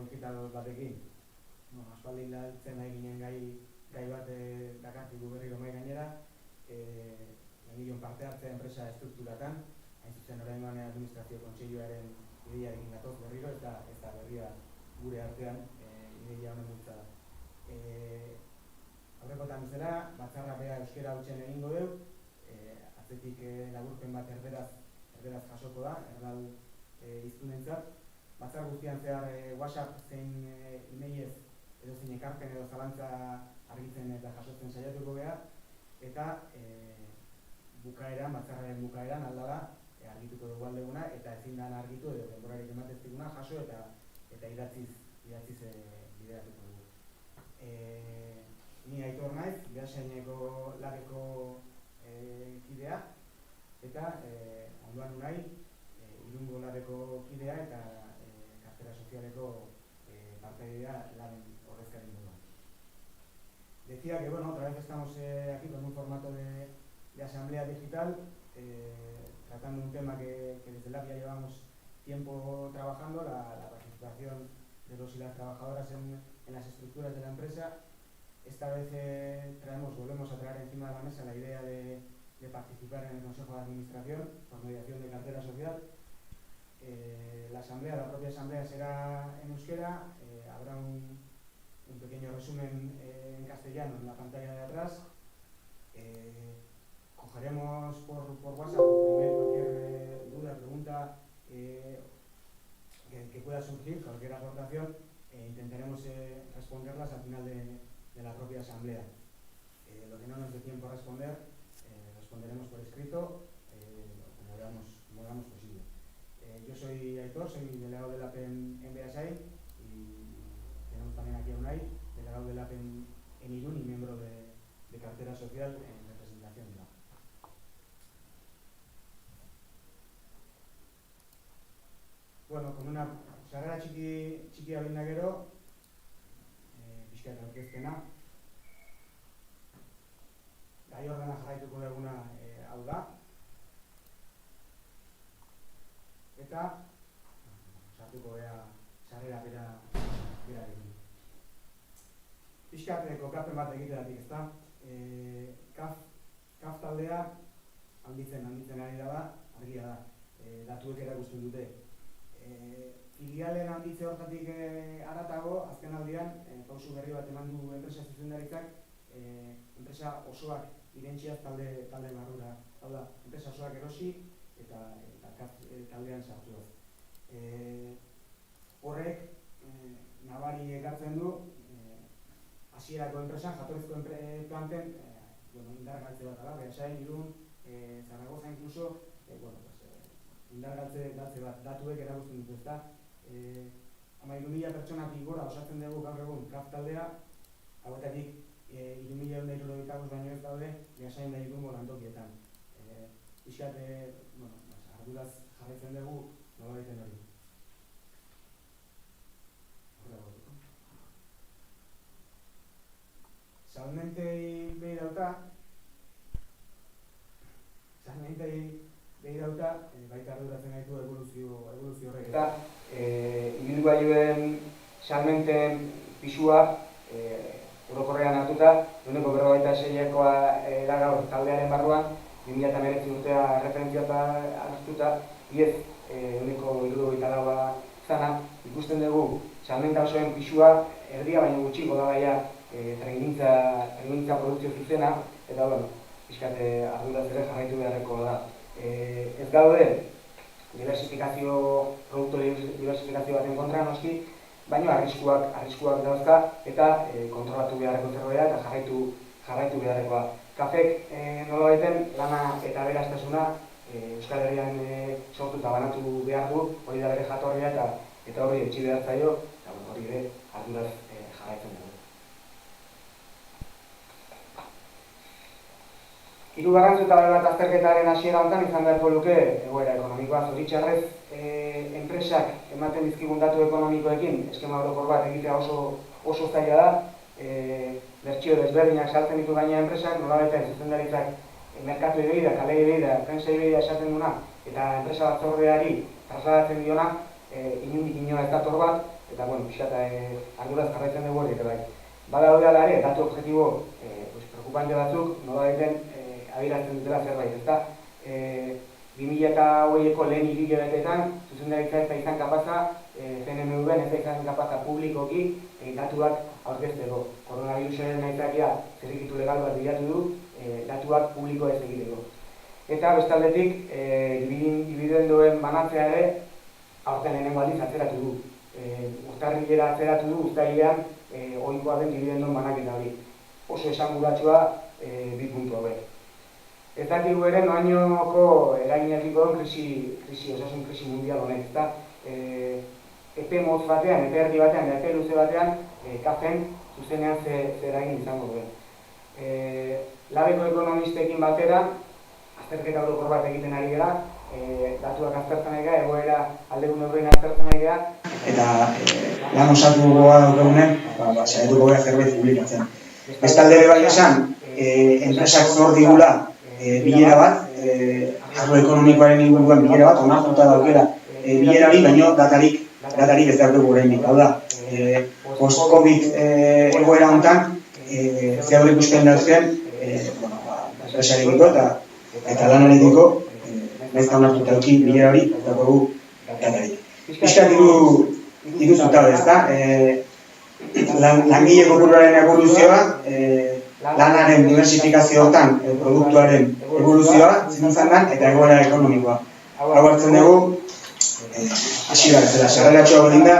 digital batekin. Aspaldi lantzen nahi ginen gai bat dakarkigu berriro mahai gainera, langileon parte hartzea enpresa estrukturatan, hain zuzen oraingoan administrazio kontseiluaren ideiarekin gatoz berriro, eta berria gure artean ideia honen bultzada. Aurrekotan bezala, batzarra bera euskera hutsen egingo dugu, atzetik laburpen bat erderaz jasoko da, erdal hiztunentzat. Batzar guztian zehar WhatsApp zein emailez edo zein ekarpen edo zalantza argitzen eta jasotzen saiatuko geha, eta batzarraren bukaeran aldala argituko dugu aldeguna, eta ezin dan argitu edo denborarik emateztikuna jaso eta idatziz bideratuko dugu. Ni Aitor naiz, Beasaineko labeko kidea, eta ondoan unai, Irungo labeko kidea eta kartera sozialeko partaidea lan ordezkari moduan. Decía que, bueno, otra vez estamos aquí con un formato de asamblea digital, tratando un tema que desde LAB ya llevamos tiempo trabajando, la participación de los y las trabajadoras en las estructuras de la empresa. Esta vez volvemos a traer encima de la mesa la idea de participar en el Consejo de Administración por mediación de cartera social. La propia asamblea será en euskera, habrá un pequeño resumen en castellano en la pantalla de atrás. Cogeremos por WhatsApp cualquier duda, pregunta que pueda surgir, cualquier aportación, intentaremos responderlas al final de la propia asamblea. Lo que no nos dé tiempo a responder, responderemos por escrito, como veamos posible. Yo soy Aitor, soy delegado de LAP en Beasain, y tenemos también aquí a Unai, delegado de LAP en Irún y miembro de cartera social en representación de LAP. Bueno, con una sarrera txikia behin da gero, pixkat aurkezpena. Gai horrena jarraituko duguna hau da. Eta sartuko gea sarrera berarekin. Pixkat kokapen bat egiteratik, ezta? KAF taldea handitzen ari da, argia da. Datuek erakusten dute. Filialen handitze hortatik haratago, azken aldian, pausu berri bat eman du enpresa zuzendaritzak, enpresa osoak irentziaz talde barrura. Hau da, enpresa osoak erosi eta taldean sartuaz. Horrek nabari ekartzen du hasierako enpresan, jatorrizko planten indargaltze bat da, Beasain, Irún, Zaragoza incluso, indargaltze bat datuek erakusten dut, ezta? 13.000 pertsonatik gora osatzen dugu gaur egun KAF taldea, hauetatik 3.175 baino ez daude Beasain da Irungo lantokietan. Pixkat, arduraz jarraitzen dugu nolabaiten hori. Salmentei behi dauta, baita arduratzen gaitu evoluzio horrek. Eta ibilgailuen salmenten pisua orokorrean hartuta, 46%koa da gaur taldearen barruan, 2019 urtea referentziata hartuta, iez 74%a zana, ikusten dugu salmenta osoen pisua erdia baino gutxiko da baina trengintza produkzio zuzena, eta pixkat arduraz ere jarraitu beharreko da. Ez gaude produktu diversifikazio baten kontra noski, baina arriskuak dauzka eta kontrolatu beharreko zerroia eta jarraitu beharrekoa. KAFek nolabaiten lana eta aberastasuna Euskal Herrian sortu eta banatu behar du, hori da bere jatorria eta hori etxi behar zaio, eta hori ere arduraz jarraitzen dugu. Hirugarren eta bat azterketaren hasiera honetan izan beharko luke egoera ekonomikoa. Zoritxarrez, enpresak ematen dizkigun datu ekonomikoekin eskema orokor bat egitea oso zaila da. Bertsio desberdinak saltzen ditu gaina enpresak, nolabait zuzendaritzak merkatu begira, kalei begira, prensa begira esaten duna, eta enpresa batzordeari trasladatzen diona, inundik inoa ez dator bat, eta pixkat arduraz jarraitzen dugu hori, bai. Badaude ala ere, datu objektibo preocupante batzuk, nola egiten adierazten dutela zerbait, ezta? 2008ko lehen hilabeteetan, zuzendaritza ez da izan kapaza, CNMV-en ez da izan kapaza publikoki datuak aurkezteko. Koronavirusaren aitzakia zirrikitu legal bat bilatu du, datuak publiko ez egiteko. Eta bestaldetik, dibidendoen banatzea ere, aurten lehenengo aldiz atzeratu du. Urtarrilera atzeratu du, uztailean ohikoa den dibidendon banaketa hori. Oso esanguratsua bi puntu hauek. Ez dakigu ere noainoko eraginekiko osasun krisi mundial honek, ezta? Epe motz batean, epe erdi batean, epe luze batean, kafen zuzenean zer eragin izango duen. Labeko ekonomistekin batera, azterketa orokor bat egiten ari gara, datuak aztertzen ari gara, egoera aldebun horrein aztertzen ari gara. Eta lan osatu gogoa daukegunen, saiatuko gara zerbait publikatzen. Bestalde bai esan, enpresak zor digula bilera bat, arlo ekonomikoaren inguruan bilera bat, onartuta daukela bilera hori, baino datarik ez daukagu oraindik. Hau da, post-COVID egoera honetan, zer ikusten dauzken, enpresarekiko eta lanarekiko, nahiz onartuta dauki bilera hori, daukagu datarik. Piskat hiru zutabe, ezta? Langile kopuruaren evoluzioa, lanaren diversifikazioetan produktuaren evoluzioa zintzen den eta egoera ekonomikoa. Hau hartzen dugu, hasiera bezala, sarreratxoa godin da,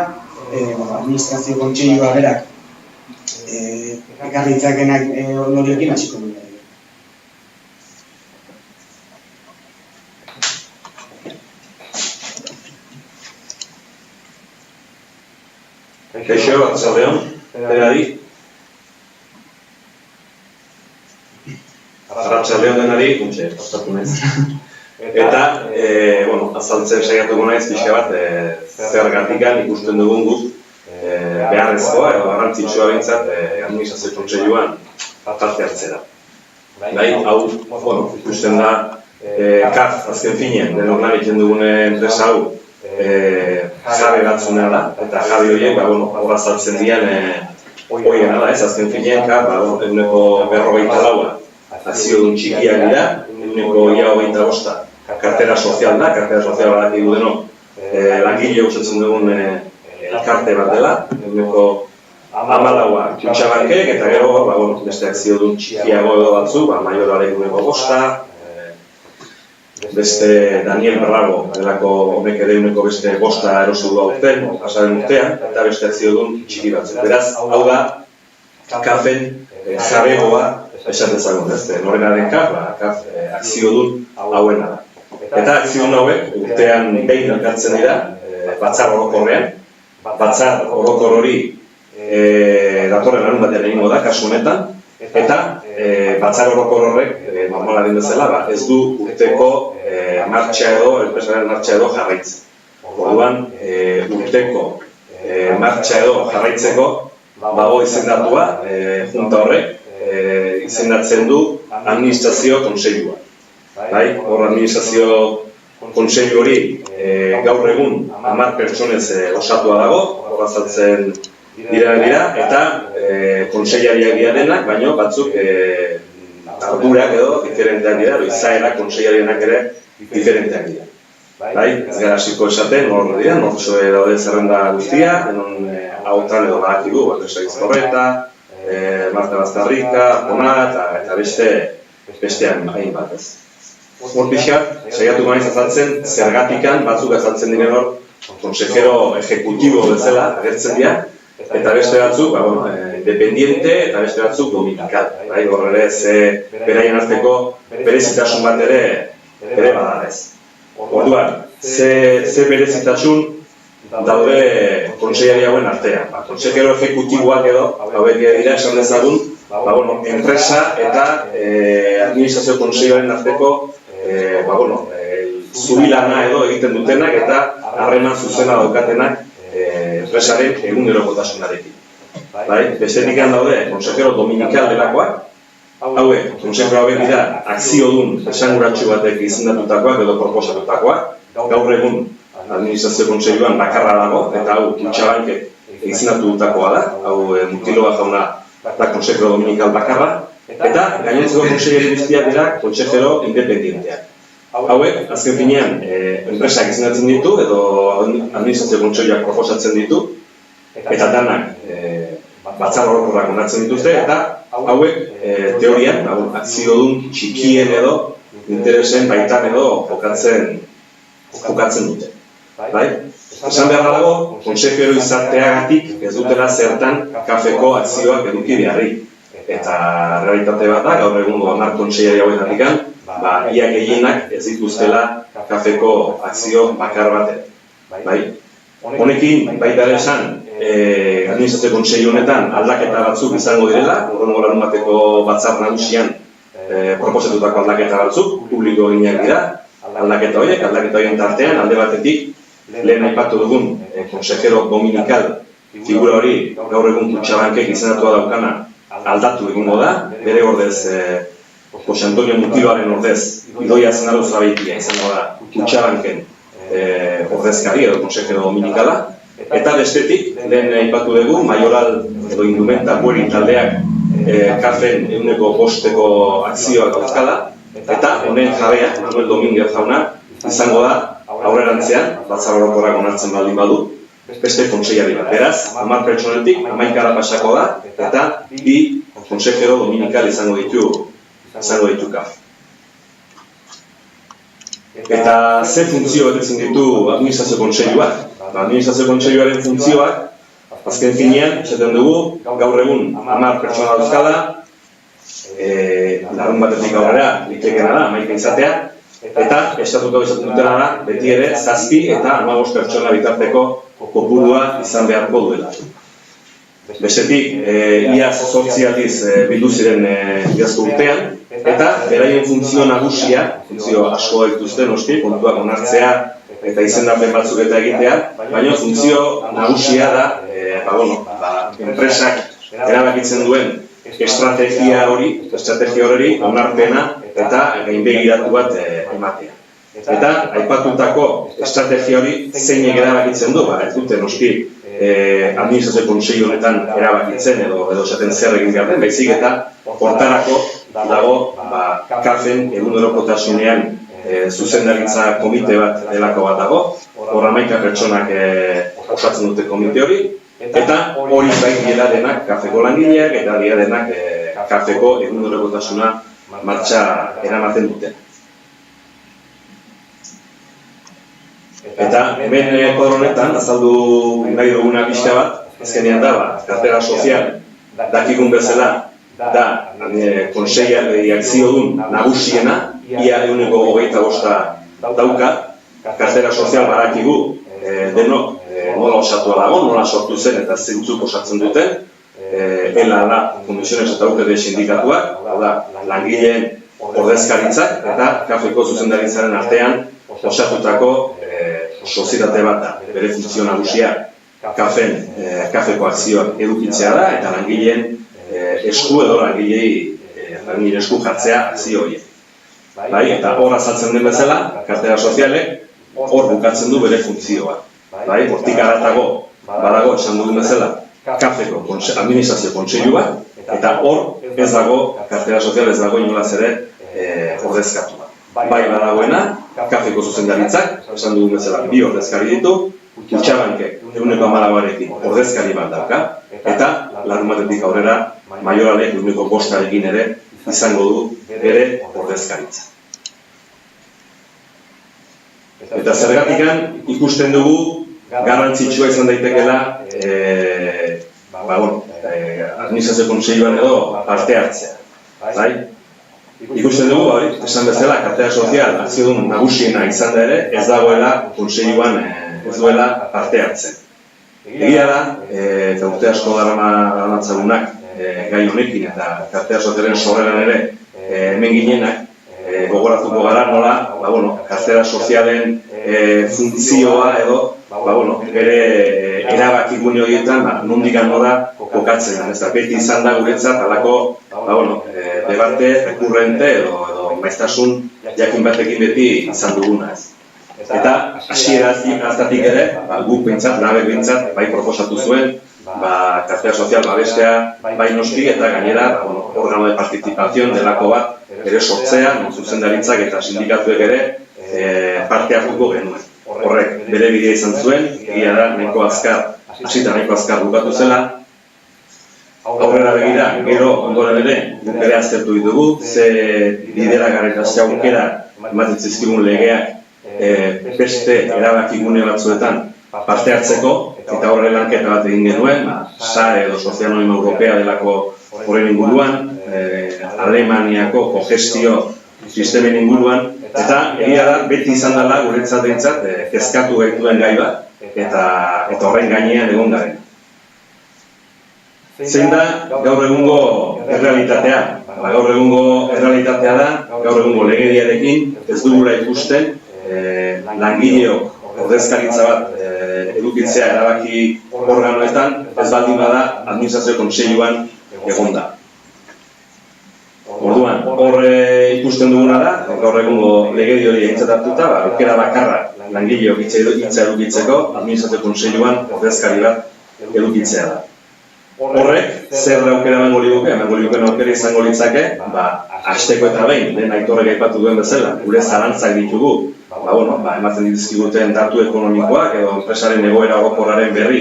administrazio kontseilua berak ekarri ditzakenak ondorioekin hasiko dugu. Kaixo, arratsaldeon, denari. Arratsaldeon denari, ostatu naiz. Eta, azaltzen saiatuko naiz pixka bat zergatikan ikusten dugun guk beharrezkoa edo garrantzitsua behintzat administrazio kontseiluan parte hartzera. Bai, hau, ikusten da, CAF azken finean, denok lan egiten dugun enpresa hau, jabe batzuna da, eta jabe horiek, horra saltzen dian hoiena da, ez azken finean, eguneko 44 akziodun txikiak dira, eguneko 25 kartera sozial da, kartera sozial bat dugu denok, langile usatzen dugun elkarte bat dela, eguneko 14 kutxabankek, eta gero, beste akziodun txikiago edo batzu, Mayoraren eguneko 5, beste Daniel Berrago, delako honek ere uneko beste 5 erosu du aurten, pasaren urtean, eta beste akziodun txiki batzuk. Beraz, hau da, CAF-en jabegoa esan dezagun, norenaren CAF akziodun hauena da. Eta akziodun hauek urtean behin elkartzen dira, batzar orokorrean, batzar orokor hori datorren larun batean egingo da, kasu honetan, eta batzar orokor horrek, normala den bezala, ez du urteko martxa edo, enpresaren martxa edo jarraitzen. Orduan, urteko martxa edo jarraitzeko, bago izendatua, junta horrek, izendatzen du administrazio kontseilua. Hor administrazio kontseilu hori gaur egun 10 pertsonez osatua dago, hor azaltzen dira, eta kontseilariak dira denak, baino batzuk ardurak edo diferenteak dira, izaerak kontseilarianak ere diferenteak dira. Ez gara hasiko esaten, hor dira, nortxoe daude zerrenda guztia, denon hautan edo badakigu, Teresa Izkorreta, Marta Bastarrika, Ponat, eta bestean hainbat ez. Hor pixkat, saiatu maiz azaltzen, zergatikan batzuk azaltzen diren hor, konsejero ejecutibo bezala agertzen dira, eta beste batzuk, independiente eta beste batzuk dominical. Hor ere, beraien arteko berezitasun bat ere bada ez. Orduan, ze berezitasun daude kontseilari hauen artean. Konsejero ejecutiboak edo, hauek dira esan dezagun, enpresa eta administrazio kontseiluaren arteko zubilana edo egiten dutenak eta harreman zuzena daukatenak enpresaren egunerokotasunarekin. Bestetik daude konsejero dominical delakoak, hauek, konsejero hauek dira akziodun esanguratsu batek izendatutakoak edo proposatutakoak, gaur egun administrazio kontseiluan bakarra dago, eta hau Kutxabankek izendatutakoa da, hau Mutiloa jauna da konsejero dominikal bakarra, eta gainontzeko konsejeri guztiak dira konsejero independienteak. Hauek, azken finean, enpresak izendatzen ditu, edo administrazio kontseiluak proposatzen ditu, eta danak batzar orokorrak onartzen dituzte, eta hauek teorian, akziodun txikien edo, interesen baitan edo jokatzen dute. Esan behar dago, konsejero izateagatik ez dutela zertan kafeko akzioak eduki beharrik. Eta realitate bat da, gaur egungo 10 kontseileri hauetatik, ia gehienak ez dituztela kafeko akzio bakar batean. Honekin, baita ere esan, administrazio kontseilu honetan aldaketa batzuk izango direla, hurrengo larunbateko batzar nagusian proposatutako aldaketa batzuk, publiko eginak dira, aldaketa horien tartean, alde batetik, lehen aipatu dugun, konsejero dominikal figura hori gaur egun Kutxabankek izenatua daukana aldatu egingo da, bere ordez, Jose Antonio Mutiloaren ordez, Idoia Zenaruzabeitia izango da Kutxabanken ordezkari edo konsejero dominikala, eta bestetik, lehen aipatu dugu, Mayoral edo Indumenta Bueri taldeak kafen 5% akzioak dauzkala, eta honen jabea, Manuel Dominguez jauna, izango da aurrerantzean, batzar orokorrak onartzen baldin badu, beste kontseiari bat. Beraz, 10 pertsonetik 11 pasako da, eta 2 konsejero dominikal izango ditu kaf. Eta ze funtzio betetzen ditu administrazio kontseiluak? Administrazio kontseiluaren funtzioak, azken finean, esaten dugu, gaur egun 10 pertsona dauzkala, larun batetik aurrera, litekena da, 11 izatea, eta estatuko izaten dutena da, beti ere, 7 eta 15 pertsona bitarteko kopurua izan beharko duela. Bestetik, iaz 8 aldiz bildu ziren iazko urtean, eta beraien funtzio nagusia, funtzio asko dituzte noski, kontuak onartzea eta izendapen batzuk eta egitea, baina funtzio nagusia da, enpresak erabakitzen duen estrategia hori onarpena eta gainbegiratu bat ematea. Eta aipatutako estrategia hori zeinek erabakitzen du, ez dute noski administrazio kontseilu honetan erabakitzen edo esaten zer egin behar den, baizik eta hortarako dago kafen egunerokotasunean zuzendaritza komite bat delako bat dago, hor 11 pertsonak osatzen dute komite hori, eta hori bai dira denak kafeko langileak eta dira denak kafeko egunerokotasuna martxa eramaten dute. Eta hemen kuadro honetan azaldu nahi duguna pixka bat, azkenean da, kartera sozial dakikun bezala da konseiari akziodun nagusiena, ia 25% dauka, kartera sozial badakigu denok nola osatua dago, nola sortu zen eta zeintzuk osatzen duten, ELA da, Fundaciones eta UGT sindikatuak, langileen ordezkaritzak eta kafeko zuzendaritzaren artean osatutako sozietate bat da. Bere funtzio nagusia kafeko akzioak edukitzea da eta langileen esku edo langileen esku jartzea akzio horiek. Eta hor azaltzen den bezala, kartera sozialek hor bukatzen du bere funtzioa. Hortik aratago, badago esan dugun bezala, kafeko administrazio kontseilua, eta hor ez dago, kartera sozial ez dago inolaz ere ordezkatua. Bai badagoena, kafeko zuzendaritzak, esan dugun bezala, 2 ordezkari ditu, Kutxabankek 10%arekin ordezkari bat dauka, eta larunbatetik aurrera, Mayoralek 5%arekin ere izango du bere ordezkaritza. Eta zergatikan ikusten dugu garrantzitsua izan daitekeela administrazio kontseiluan edo parte hartzea. Ikusten dugu, esan bezala, kartera sozial akziodun nagusiena izan da ere, ez dagoela kontseiluan ez duela parte hartzen. Egia da, eta urte asko daramatzagunak gai honekin eta kartera sozialen sorreran ere hemen ginenak gogoratuko gara nola, kartera sozialen funtzioa edo ere erabakigune horietan nondik nora kokatzen da. Ez da, beti izan da guretzat alako debate rekurrente edo maiztasun jakin batekin beti izan duguna ez. Eta hasieratik ere, guk behintzat, labek behintzat, bai proposatu zuen, kartera sozial babestea bai noski eta gainera organo de participación delako bat ere sortzea, zuzendaritzak eta sindikatuek ere parte hartuko genuen. Horrek bere bidea izan zuen, egia da nahiko azkar, hasita nahiko azkar bukatu zela. Aurrera begira, gero ondoren ere, guk ere aztertu ditugu, ze bideragarri eta ze aukera ematen zizkigun legeak beste erabakigune batzuetan parte hartzeko, eta horre lanketa bat egin genuen, SAE edo Sozialonima Europea delako horren inguruan, Alemaniako kogestio sistemen inguruan, eta egia da, beti izan dela guretzat dintzat, kezkatu gaituen gai bat, eta horren gainean egon garen. Zein da gaur egungo errealitatea? Gaur egungo errealitatea da, gaur egungo legediarekin ez dugula ikusten langileok ordezkaritza bat edukitzea erabaki organoetan, ez baldin bada administrazio kontseiluan egonda. Orduan, hor ikusten duguna da, gaur egungo legedi hori aintzat hartuta, aukera bakarra langileok hitza edukitzeko administrazio kontseiluan ordezkari bat edukitzea da. Horrek, zer aukera emango liguke aukera izango litzake, hasteko eta behin, lehen Aitorrek aipatu duen bezala, gure zalantzak ditugu, ematen dizkiguten datu ekonomikoak edo enpresaren egoera orokorraren berri,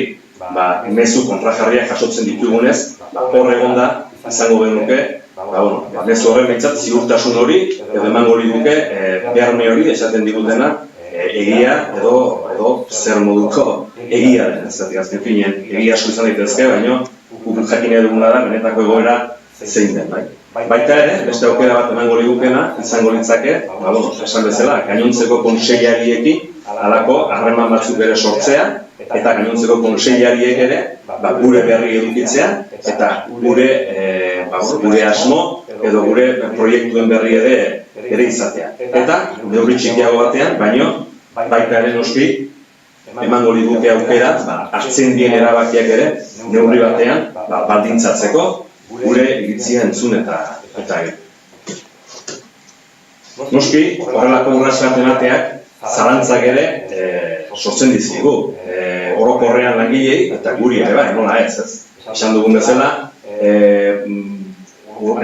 mezu kontrajarriak jasotzen ditugunez, hor egonda izango genuke, mezu horren behintzat ziurtasun hori, edo emango liguke beharne hori esaten digutena, egia edo zer moduko egia den, azken finean, egia asko izan daitezke, baina jakin eduguna da, benetako egoera zein den, Baita ere, beste aukera bat emango ligukena, izango litzake, esan bezala, gainontzeko konseillariekin halako harreman batzuk ere sortzea, eta gainontzeko konseilariek ere gure berri edukitzea, eta gure asmo edo gure proiektuen berri ere izatea. Eta, neurri txikiago batean, baino, baita ere noski, emango liguke aukera, hartzen dien erabakiak ere, neurri batean, baldintzatzeko, gure iritzia entzun eta Noski, horrelako urratxat emateak, zalantzak ere sortzen dizkigu. Orokorrean langilei eta guri ere bai, nola ez. Esan dugun bezala,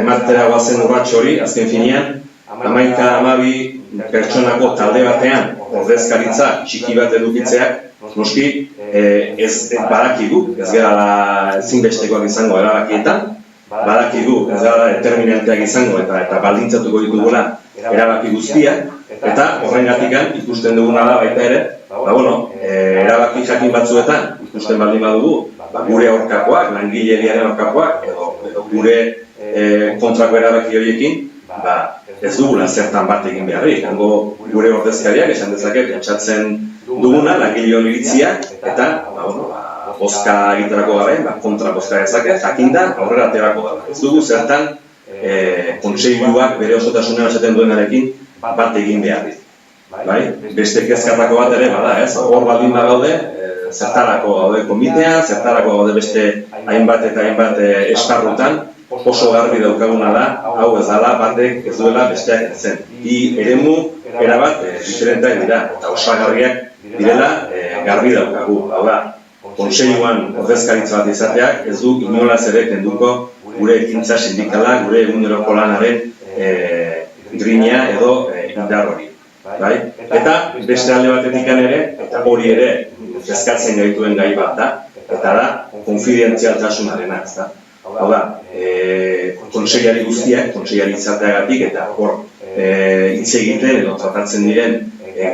ematera guazen urratx hori, azken finean, 11-12 pertsonako talde batean ordezkaritza txiki bat edukitzeak, noski, ez badakigu, ez gara ezinbestekoak izango erabakietan, badakigu, ez gara determinanteak izango eta baldintzatuko ditugula erabaki guztiak, eta horrengatikan ikusten duguna da baita ere, erabaki jakin batzuetan ikusten baldin badugu, gure aurkakoak, langileriaren aurkakoak, edo gure kontrako erabaki horiekin, ez dugula zertan bat egin beharrik. Gure ordezkariak esan dezake pentsatzen duguna, langileon iritzia, eta bozka egiterako gabe, kontra bozka ezake, jakinda aurrera aterako da. Ez dugu zertan kontseiluak bere osotasunean esaten duenarekin bat egin beharrik. Beste kezkatako bat ere bada, ez? Hor baldin bagaude, zertarako gaude komitea, zertarako gaude beste hainbat eta hainbat esparrutan, oso garbi daukaguna da, hau ez dela batek ez duela besteak zen. Eremu erabat diferenteak dira, eta osagarriak direla garbi daukagu. Hau da, kontseiluan ordezkaritza bat izateak ez du inolaz ere kenduko gure ekintza sindikala, gure eguneroko lanaren grina edo indar hori. Eta beste alde batetik ere, eta hori ere kezkatzen gaituen gai bat da, eta da konfidentzialtasunarena, ez da. Hau da, kontseilari guztiak, kontseilari izateagatik, eta hor hitz egiten edo tratatzen diren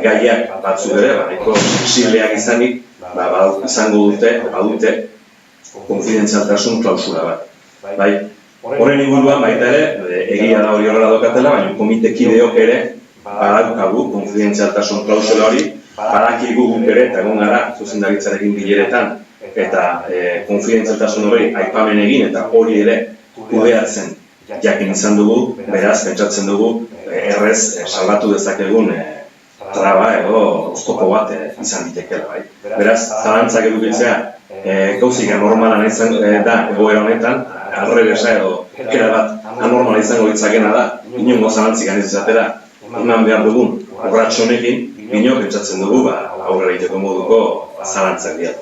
gaiak batzuk ere, nahiko sensibleak izanik, izango badute konfidentzialtasun klausula bat. Horren inguruan baita ere, egia da hori horrela dokatela, baina komitekideok ere badaukagu konfidentzialtasun klausula hori, badakigu guk ere, eta egon gara zuzendaritzarekin bileretan, eta konfidentzialtasun hori aipamen egin eta hori ere kudeatzen jakin izan dugu, beraz, pentsatzen dugu, errez salbatu dezakegun traba edo oztopo bat izan ditekela. Beraz, zalantzak edukitzea gauzik anormala izan da egoera honetan, arrebesa edo era bat anormala izango ditzakena da, inongo zalantzik ez izatera eman behar dugun urrats honekin, bino pentsatzen dugu aurrera egiteko moduko zalantzak dira.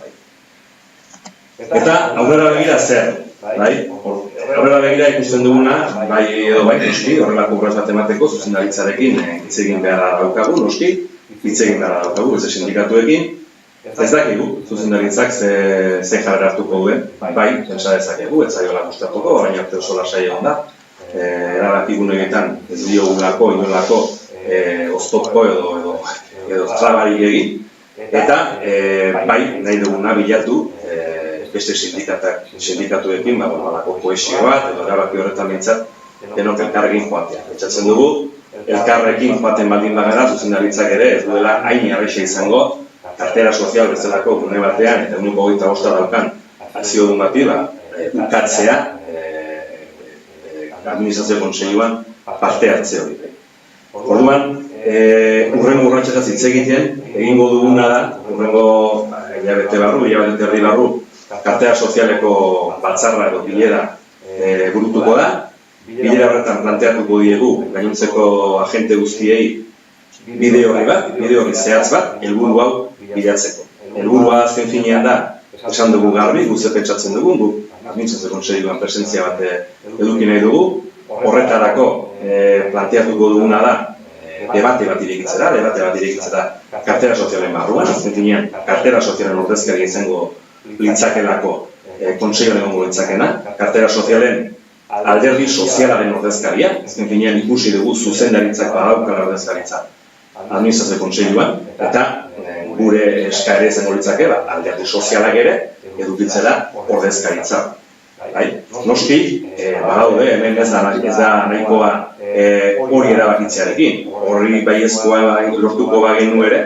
Eta aurrera begira zer, bai? Aurrera begira ikusten duguna, bai edo bai, noski, horrelako urrats bat emateko zuzendaritzarekin hitz egin beharra daukagu, noski, hitz egin beharra daukagu, beste sindikatuekin. Ez dakigu, zuzendaritzak ze jarrera hartuko duen, bai, pentsa dezakegu, ez zaiola gustatuko, orain arte oso lasai egon da. Erabakigun egiten ez diogulako, inolako oztopo edo trabarik egin. Eta, bai, nahi duguna bilatu, beste sindikatuekin, balako koesio bat, edo erabaki horretan bintzat, denok elkarrekin joatea. Pentsatzen dugu, elkarrekin joaten baldin bagara, zuzendaritzak ere ez duela hain erraixa izango, kartera sozial bezalako gune batean, eta 25 daukan akziodun bati, ukatzea, administrazio kontseiluan parte hartze hori. Orduan, urrengo urratxetaz hitz egiten, egingo duguna da, urrengo hilabete erdi barru, kartera sozialeko batzarra edo bilera burutuko da. Bilera horretan planteatuko diegu gainontzeko agente guztiei bideo horri zehatz bat, helburu hau bilatzeko. Helburua azken finean da, esan dugu garbi, guze pentsatzen dugu, guk administrazio kontseiluan presentzia bat eduki nahi dugu. Horretarako planteatuko duguna da, debate bat irekitzera, kartera sozialen barruan, azken finean, kartera sozialen ordezkari izango litzakelako kontseiluan egongo litzakena, kartera sozialen alderdi sozialaren ordezkaria, azken finean ikusi dugu zuzendaritzak badaukala ordezkaritza administrazio kontseiluan, eta gure eskaere izango litzake, alderdi sozialak ere edukitzera ordezkaritza. Noski, badaude, hemen ez da nahikoa hori erabakitzearekin, hori baiezkoa lortuko bagenu ere,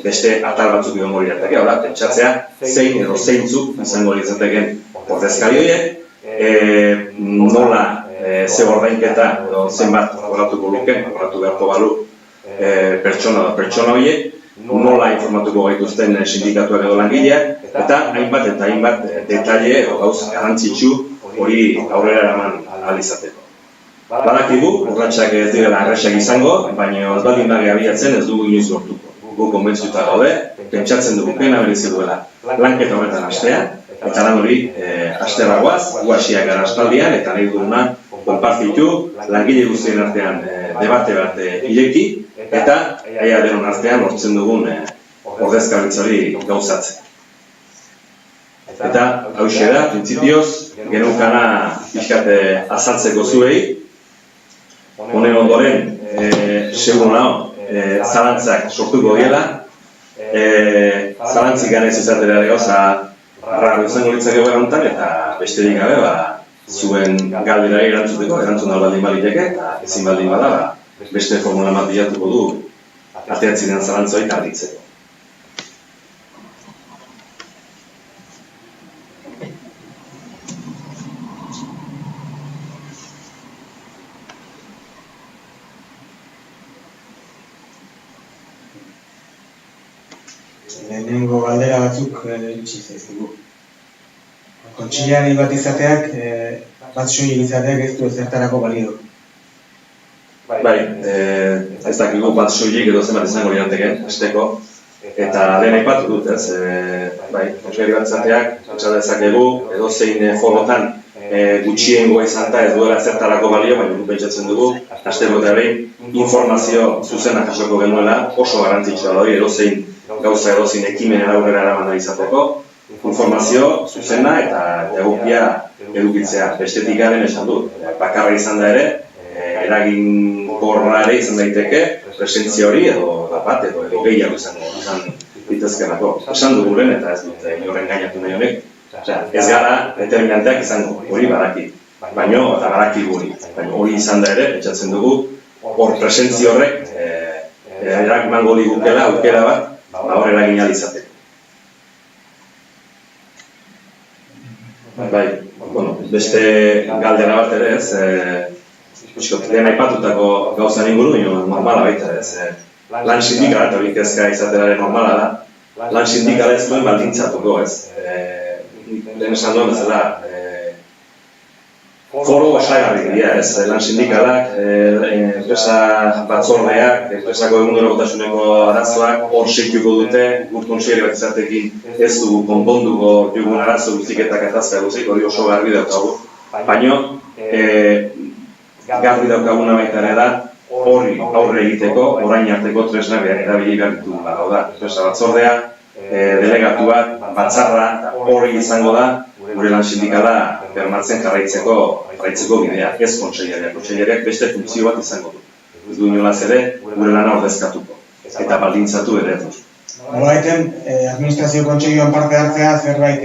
beste atal batzuk egon hori hartake, pentsatzea zein edo zeintzuk izango litzateken ordezkari horiek, nola ze ordainketa edo zenbat oratuko luke, oratu beharko balu pertsona horiek, nola informatuko gaituzten sindikatuak edo langileak, eta hainbat detaile edo gauz garrantzitsu hori aurrera eraman ahal izateko. Badakigu, urratsak ez direla errasak izango, baina ez baldin bage abiatzen ez dugu inoiz lortuko. Gu konbentzituta gaude, pentsatzen dugu pena merezi duela lanketa horretan hastea, eta lan hori hastera goaz, gu hasiak gara aspaldian, eta nahi duguna konpartitu, langile guztien artean debate bat ireki, eta aia denon artean lortzen dugun ordezkaritza hori gauzatzen. Eta hauxe da, printzipioz, genunkana pixkat azaltzeko zuei, honen ondoren, segun hau, zalantzak sortuko diela, zalantzik ganez izatera gauza raro izango litzake gara honetan, eta besterik gabe, zuen galderari erantzun baldin baliteke, eta ezin baldin bada, beste formula bat bilatuko du, ateatzen den zalantzoik argitzeko. Lehenengo galdera batzuk iritsi zaizkigu. Kontseiluan bat izateak, bat soilik izateak ez du ezertarako balio. Bai, ez dakigu bat soilik edo zenbat izango lirateke, esteko, eta lehen aipatu dut, ez, bai, kontseilu bat izateak, pentsa dezakegu, edo zein forotan gutxiengoa izan da ez duela ezertarako balio, baina pentsatzen dugu, asteko eta behin informazio zuzena jasoko genuela, oso garrantzitsua da hori, edo zein gauza edo zein ekimenera aurrera eraman izateko, informazio zuzena eta egokia edukitzea. Bestetik garen esan dut, bakarra izan da ere, eraginkorra ere izan daiteke, presentzia hori edo bat edo gehiago izan ditezkenako. Esan dugu lehen eta ez dut horren gainatu nahi honek, ez gara determinanteak izango, hori badaki, baino eta badaki guri. Hori izan da ere, pentsatzen dugu, hor presentzia horrek eramango digukela aukera bat, hor eragin ahal izateko. Bai, beste galdera bat ere ez, lehen aipatutako gauzan inguru, normala baita ez. Lan sindikala, eta hori kezka izateraren normala da, lan sindikala ez duen baldintzatuko ez. Lehen esan duen bezala, foro osagarri dira, ez, lan sindikalak, enpresa batzordeak, enpresako egunerokotasuneko arazoak hor seituko dute, guk kontseilu bat izatekin ez dugu konponduko dugun arazo guztik eta katazka guztik, hori oso garbi daukagu. Baina, garbi daukaguna baita ere da, hori aurre egiteko, orain arteko tresna erabili behar ditu. Hau da, enpresa batzordea, delegatu bat, batzarra, hori izango da, gure lan sindikala bermatzen jarraitzeko bidea, ez kontseilariak. Kontseilariak beste funtzio bat izango du. Ez du inolaz ere, gure lana ordezkatuko. Eta baldintzatu ere duz. Nolabaiten, administrazio kontseilioan parte hartzea zerbait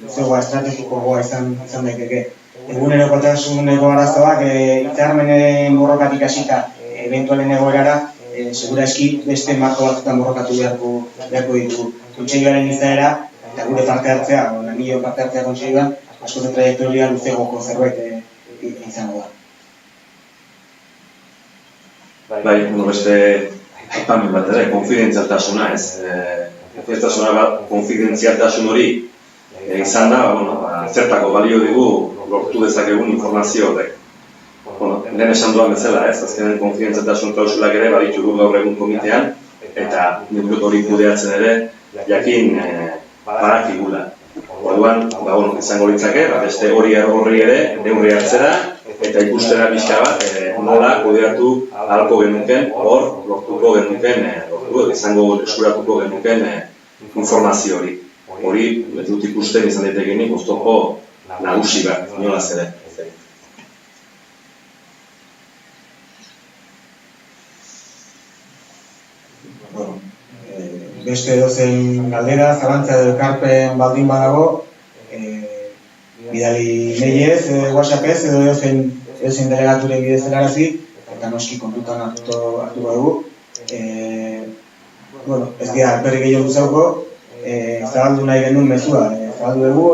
zegoa estrategikoa izan daiteke. Egunerokotasuneko arazoak hitzarmenen borrokatik hasita ebentualen egoerara, segura eski beste marko batzutan borrokatu beharko ditugu. Kontseilioaren izaera eta gure parte hartzea, langileo parte hartzea kontseilioan, askoz trajektoria luzegoko zerbait izango da. Bai, beste aipamen bat ere, konfidentzialtasuna ez. Konfidentzialtasun hori izan da, zertako balio digu lortu dezakegun informazio horrek. Lehen esan duan bezala ez, azkenen konfidentzialtasun klausulak ere baditugu gaur egun komitean, eta nik hori kudeatzen ere, jakin badakigula. Orduan, izango litzake, beste hori ere, neurri hartzera, eta ikustera pixka bat, nola kudeatu ahalko genuken, hor lortuko genuken, izango eskuratuko genuken informazio hori. Hori, ez dut ikusten izan daitekenik, oztopo nagusi bat, inolaz ere. Beste edozein galdera, zalantza edo ekarpen baldin badago, bidali mailez, WhatsAppez edo edozein delegaturen bidez helarazi, eta noski kontutan hartuko dugu. Ez dira, alperrik gehiago zauko, zabaldu nahi genuen mezua, zabaldu dugu,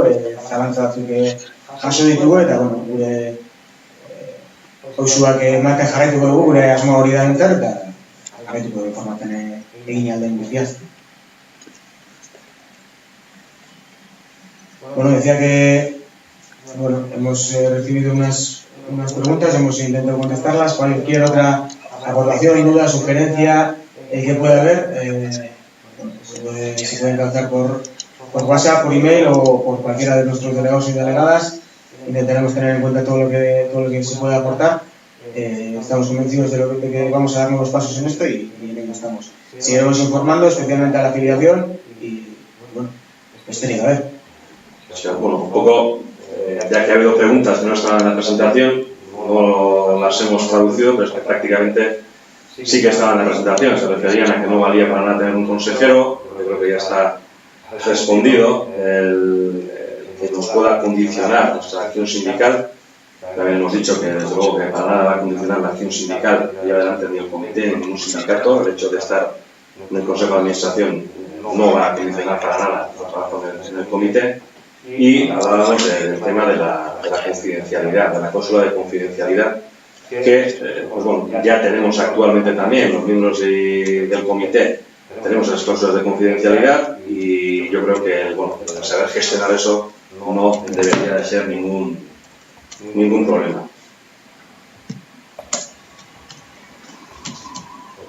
zalantza batzuk jaso ditugu, eta gure pausuak ematen jarraituko dugu, gure asmo hori da entzat, eta jarraituko dugu informatzen egin alden guztiaz. Decía que hemos recibido unas preguntas, hemos intentado contestarlas. Cualquier otra aportación, duda, sugerencia que pueda haber, se puede encauzar por WhatsApp, por email o por cualquiera de nuestros delegados y delegadas. Intentaremos tener en cuenta todo lo que se pueda aportar. Estamos convencidos de que vamos a dar nuevos pasos en esto y en ello estamos. Seguiremos informando, especialmente a la afiliación y, besterik gabe. Un poco, ya que ha habido preguntas que no estaban en la presentación, no las hemos traducido, pero es que prácticamente sí que estaban en la presentación. Se referían a que no valía para nada tener un consejero, yo creo que ya está respondido, que nos pueda condicionar nuestra acción sindical. También hemos dicho que desde luego que para nada va a condicionar la acción sindical y adelante ni el comité ni ningún sindicato. El hecho de estar en el Consejo de Administración no va a condicionar para nada el trabajo en el comité. Y hablábamos del tema de la confidencialidad, de la cláusula de confidencialidad, que ya tenemos actualmente también los miembros del comité. Tenemos las cláusulas de confidencialidad y yo creo que saber gestionar eso no debería de ser ningún problema.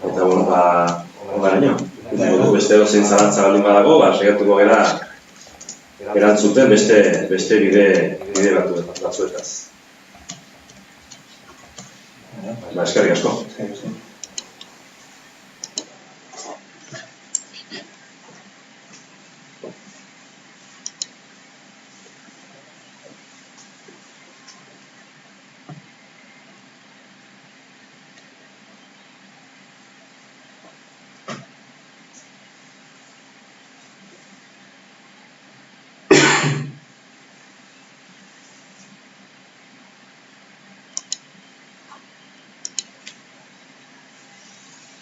Eta oraino, beste dozein zalantza baldin badago, saiatuko gara erantzuten beste bide batzuetaz. Eskerrik asko.